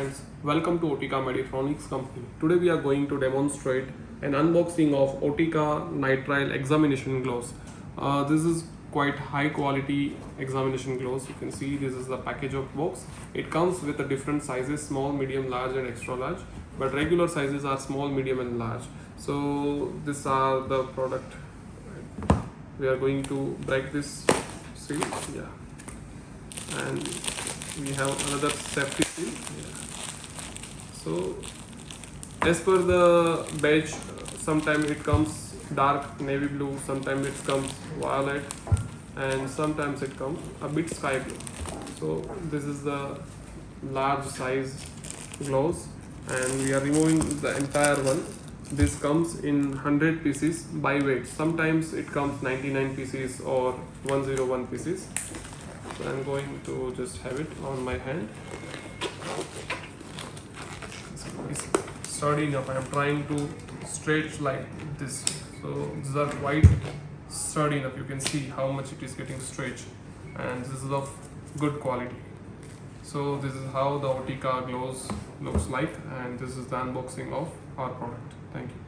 friends, welcome to OTICA Meditronics company. Today we are going to demonstrate an unboxing of OTICA Nitrile Examination Gloves. This is quite high quality examination gloves. You can see this is the package of box. It comes with the different sizes, small, medium, large and extra large, but regular sizes are small, medium and large. So these are the product. We are going to break this seal, and we have another safety seal. So as per the badge, sometimes it comes dark navy blue, sometimes it comes violet, and sometimes it comes a bit sky blue. So this is the large size gloves, and we are removing the entire one. This comes in 100 pieces by weight. Sometimes it comes 99 pieces or 101 pieces. So I'm going to just have it on my hand. It's sturdy enough. I'm trying to stretch like this. So these are quite sturdy enough. You can see how much it is getting stretched, and this is of good quality. So this is how the OTICA gloves looks like, and this is the unboxing of our product. Thank you.